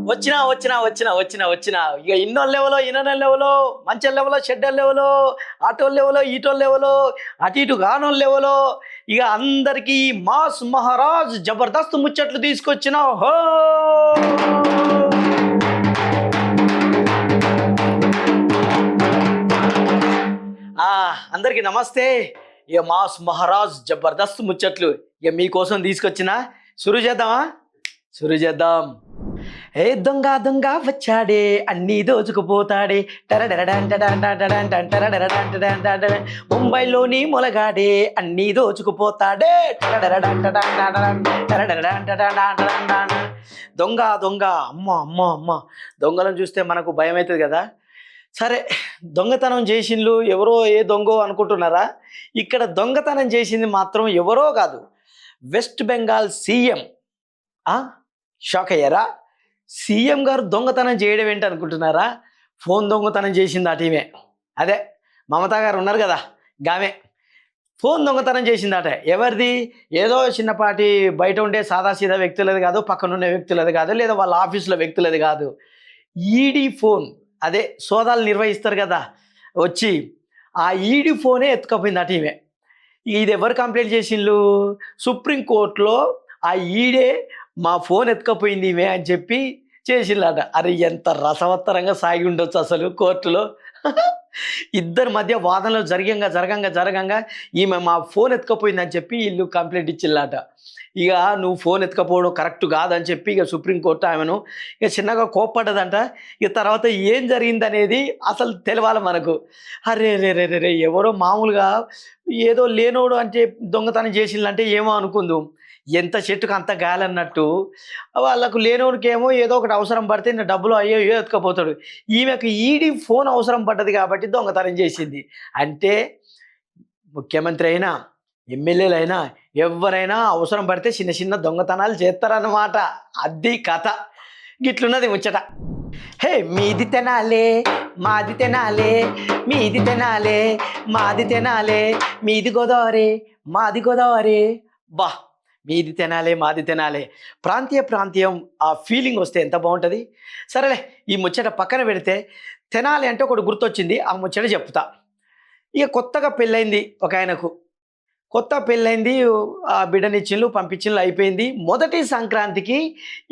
వచ్చినా ఇక ఇన్నోళ్ళ లెవెలో ఇన్నోళ్ళ లెవెలో మంచి లెవెలో చెడ్డ లెవెలో ఆటోళ్ళ లెవెలో ఈటోళ్ళ లెవెలో అటు ఇటు గానోళ్ళ లెవెలో ఇక అందరికీ మాస్ మహారాజ్ జబర్దస్త్ ముచ్చట్లు తీసుకొచ్చిన హో అందరికీ నమస్తే. ఇక మాస్ మహారాజ్ జబర్దస్త్ ముచ్చట్లు ఇక మీకోసం తీసుకొచ్చిన సురు చేద్దాం. ఏ దొంగ దొంగ వచ్చాడే అన్నీ దోచుకుపోతాడే ముంబైలోని మొలగాడే అన్నీ దోచుకుపోతాడే దొంగ దొంగ అమ్మ దొంగలను చూస్తే మనకు భయం అవుతుంది కదా. సరే, దొంగతనం చేసిండ్లు ఎవరో ఏ దొంగో అనుకుంటున్నారా? ఇక్కడ దొంగతనం చేసింది మాత్రం ఎవరో కాదు, వెస్ట్ బెంగాల్ సీఎం. షాక్ అయ్యారా? సీఎం గారు దొంగతనం చేయడం ఏంటి అనుకుంటున్నారా? ఫోన్ దొంగతనం చేసింది ఆ టీమే. అదే మమతా గారు ఉన్నారు కదా, గామే ఫోన్ దొంగతనం చేసిందట. ఎవరిది? ఏదో చిన్నపాటి బయట ఉండే సాదాసీదా వ్యక్తులది కాదు, పక్కనుండే వ్యక్తులది కాదు, లేదా వాళ్ళ ఆఫీసులో వ్యక్తులది కాదు. ఈడీ ఫోన్, అదే సోదాలు నిర్వహిస్తారు కదా, వచ్చి ఆ ఈడీ ఫోనే ఎత్తుకపోయింది ఆ టీమే. ఇది ఎవరు కంప్లైంట్ చేసిండ్రు? సుప్రీంకోర్టులో ఆ ఈడే మా ఫోన్ ఎత్తుకపోయింది ఇవే అని చెప్పి చేసిందట. అరే ఎంత రసవత్తరంగా సాగి ఉండొచ్చు అసలు కోర్టులో. ఇద్దరి మధ్య వాదనలు జరగంగా ఈమె మా ఫోన్ ఎత్తుకపోయిందని చెప్పి వీళ్ళు కంప్లైంట్ ఇచ్చిల్లట. ఇక నువ్వు ఫోన్ ఎత్తుకపోవడం కరెక్ట్ కాదని చెప్పి ఇక సుప్రీంకోర్టు ఆమెను ఇక చిన్నగా కోప్పడ్డదంట. ఇక తర్వాత ఏం జరిగిందనేది అసలు తెలవాలి మనకు. అరే రే రే రే ఎవరో మామూలుగా ఏదో లేనోడు అంటే దొంగతనం చేసిందంటే ఏమో అనుకుందాం, ఎంత చెట్టుకు అంత గాలన్నట్టు వాళ్ళకు లేనోడికేమో ఏదో ఒకటి అవసరం పడితే నా డబ్బులు అయ్యో ఎత్తుకపోతాడు. ఈమెకు ఈడీ ఫోన్ అవసరం పడ్డది కాబట్టి దొంగతనం చేసింది. అంటే ముఖ్యమంత్రి అయినా ఎమ్మెల్యేలు అయినా ఎవరైనా అవసరం పడితే చిన్న చిన్న దొంగతనాలు చేస్తారన్నమాట. అది కథ. గిట్లున్నది ముచ్చట. హే మీది తినాలే మాది తినాలే, మీది తినాలే మాది తినాలే, మీది గోదావరి మాది గోదావరి. బా, మీది తినాలే మాది తినాలే, ప్రాంతీయం ఆ ఫీలింగ్ వస్తే ఎంత బాగుంటుంది. సరేలే, ఈ ముచ్చట పక్కన పెడితే తినాలి అంటే ఒకటి గుర్తొచ్చింది, ఆ ముచ్చట చెప్తా. ఇక కొత్తగా పెళ్ళైంది ఒక ఆయనకు, కొత్త పెళ్ళైంది, ఆ బిడ్డనిచ్చిళ్ళు పంపించిళ్ళు అయిపోయింది. మొదటి సంక్రాంతికి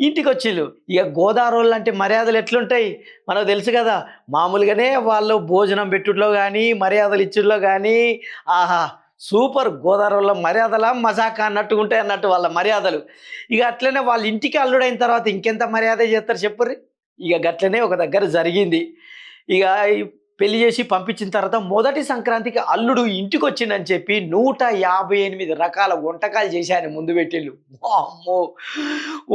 ఇంటికి వచ్చిళ్ళు. ఇక గోదావరి అంటే మర్యాదలు ఎట్లుంటాయి మనకు తెలుసు కదా. మామూలుగానే వాళ్ళు భోజనం పెట్టుట్లో కానీ మర్యాదలు ఇచ్చుట్లో కానీ ఆహా సూపర్. గోదావరిలో మర్యాదల మజాక అన్నట్టు ఉంటాయి అన్నట్టు వాళ్ళ మర్యాదలు. ఇక అట్లనే వాళ్ళ ఇంటికి అల్లుడైన తర్వాత ఇంకెంత మర్యాద చేస్తారు చెప్పుర్రి. ఇక గట్లనే ఒక దగ్గర జరిగింది. ఇక పెళ్లి చేసి పంపించిన తర్వాత మొదటి సంక్రాంతికి అల్లుడు ఇంటికి వచ్చిందని చెప్పి 158 రకాల వంటకాలు చేసి ఆయన ముందు పెట్టిళ్ళు. అమ్మో,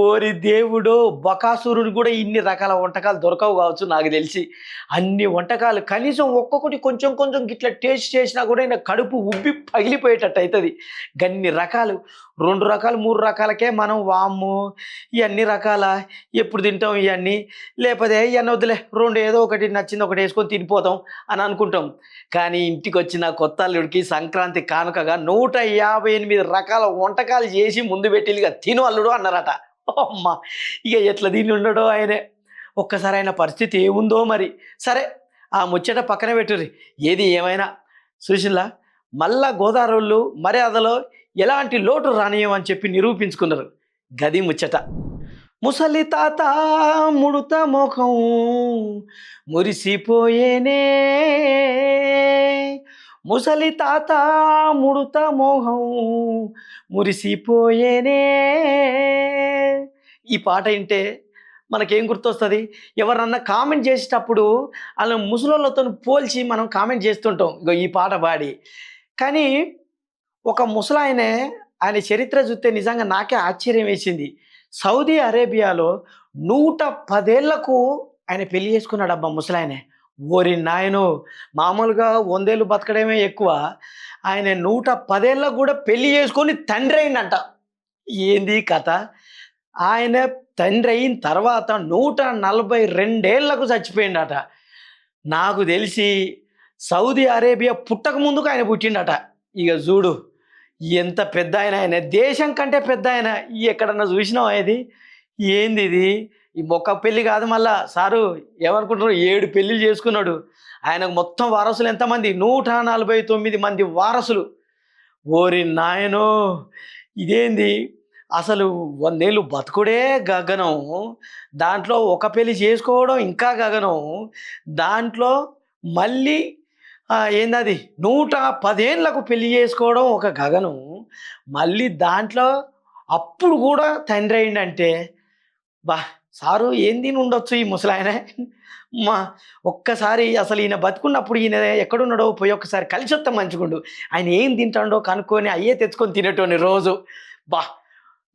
ఓరి దేవుడో, బకాసురుడు కూడా ఇన్ని రకాల వంటకాలు దొరకవు కావచ్చు నాకు తెలిసి. అన్ని వంటకాలు కనీసం ఒక్కొక్కటి కొంచెం కొంచెం గిట్లా టేస్ట్ చేసినా కూడా ఆయన కడుపు ఉబ్బి పగిలిపోయేటట్టు అవుతుంది. గన్ని రకాలు, 2 రకాలు 3 రకాలకే మనం వామ్ము ఇవన్నీ రకాల ఎప్పుడు తింటాం ఇవన్నీ, లేకపోతే ఇవన్నీ వద్దులే 2 ఏదో ఒకటి నచ్చింది ఒకటి వేసుకొని తినిపోతాం అని అనుకుంటాం. కానీ ఇంటికి వచ్చిన కొత్త అల్లుడికి సంక్రాంతి కానుకగా 158 రకాల వంటకాలు చేసి ముందు పెట్టిగా తిను అల్లుడు అన్నారట. అమ్మ, ఇక ఎట్లా దీన్ని ఉండడో ఆయనే. ఒక్కసారి ఆయన పరిస్థితి ఏముందో మరి. సరే, ఆ ముచ్చట పక్కన పెట్టుర్రి. ఏది ఏమైనా సుశీల మళ్ళా గోదావరిళ్ళు మర్యాదలో ఎలాంటి లోటు రానియమని చెప్పి నిరూపించుకున్నారు. గది ముచ్చట. ముసలి తాత ముడుత ముఖం మురిసిపోయేనే, ముసలి తాత ముడుత మొహం మురిసిపోయేనే. ఈ పాట వింటే మనకేం గుర్తొస్తుంది? ఎవరన్నా కామెంట్ చేసేటప్పుడు అలా ముసలోళ్ళతో పోల్చి మనం కామెంట్ చేస్తుంటాం ఇగో ఈ పాట పాడి. కానీ ఒక ముసలాయనే, ఆయన చరిత్ర చూస్తే నిజంగా నాకే ఆశ్చర్యం వేసింది. సౌదీ అరేబియాలో 110 ఏళ్లకు ఆయన పెళ్లి చేసుకున్నాడు. అబ్బా ముసలాయనే. ఓరి నాయనో, మామూలుగా 100 ఏళ్ళు బతకడమే ఎక్కువ, ఆయన 110 ఏళ్ళకు కూడా పెళ్లి చేసుకొని తండ్రి అయిందంట. ఏంది కథ? ఆయన తండ్రి అయిన తర్వాత 142 ఏళ్లకు చచ్చిపోయిందట. నాకు తెలిసి సౌదీ అరేబియా పుట్టక ముందుకు ఆయన పుట్టిండట. ఇక చూడు ఎంత పెద్ద ఆయన, ఆయన దేశం కంటే పెద్ద ఆయన. ఎక్కడన్నా చూసినావా ఇది? ఏంది ఇది? ఈ మొక్క పెళ్ళి కాదు మళ్ళా సారు ఏమనుకుంటున్నారు 7 పెళ్ళిళ్ళు చేసుకున్నాడు. ఆయనకు మొత్తం వారసులు ఎంతమంది 149 మంది వారసులు. ఓరి నాయనో ఇదేంది అసలు 100 ఏళ్ళు బతుకుడే గగనం, దాంట్లో ఒక పెళ్లి చేసుకోవడం ఇంకా గగనం, దాంట్లో మళ్ళీ ఏందది 110 ఏళ్ళకు పెళ్లి చేసుకోవడం ఒక గగనం, మళ్ళీ దాంట్లో అప్పుడు కూడా తండ్రి అయిందంటే బా సారు ఏం తిని ఉండొచ్చు ఈ ముసలాయన. మా ఒక్కసారి అసలు ఈయన బతుకున్నప్పుడు ఈయన ఎక్కడున్నాడో పోయి ఒక్కసారి కలిసి వస్తే మంచిగుండు. ఆయన ఏం తింటాడో కనుక్కొని అయ్యే తెచ్చుకొని తినేటోని రోజు. బా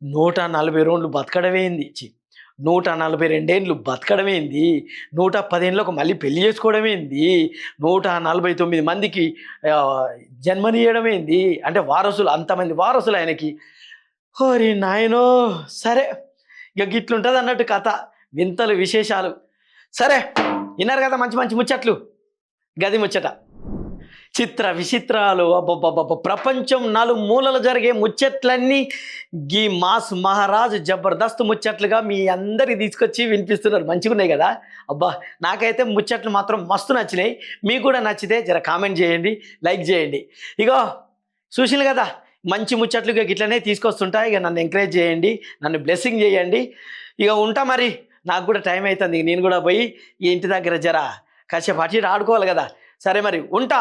142 బతకడమేంది, 142 ఏండ్లు బతకడమేంది, 110 ఏళ్ళకు మళ్ళీ పెళ్లి చేసుకోవడమేంది, 149 మందికి జన్మనీయడమేంది, అంటే వారసులు అంతమంది వారసులు ఆయనకి. ఓరి నాయనో సరే ఇక గిట్లుంటుంది అన్నట్టు కథ, వింతలు విశేషాలు. సరే విన్నారు కదా మంచి మంచి ముచ్చట్లు, గది ముచ్చట. చిత్ర విచిత్రాలు అబ్బబ్బబ్బ ప్రపంచం నలుమూలలు జరిగే ముచ్చట్లన్నీ గీ మాస్ మహారాజ్ జబర్దస్త్ ముచ్చట్లుగా మీ అందరికి తీసుకొచ్చి వినిపిస్తున్నారు. మంచిగా ఉన్నాయి కదా. అబ్బా నాకైతే ముచ్చట్లు మాత్రం మస్తు నచ్చినాయి. మీకు కూడా నచ్చితే జర కామెంట్ చేయండి, లైక్ చేయండి. ఇగో చూసినారు కదా మంచి ముచ్చట్లు ఇక ఇట్లనే తీసుకొస్తుంటా. ఇక నన్ను ఎంకరేజ్ చేయండి, నన్ను బ్లెస్సింగ్ చేయండి. ఇక ఉంటా మరి, నాకు కూడా టైం అవుతుంది, నేను కూడా పోయి ఈ ఇంటి దగ్గర జర కాసేపు అటు ఇటు ఆడుకోవాలి కదా. సరే మరి ఉంటా.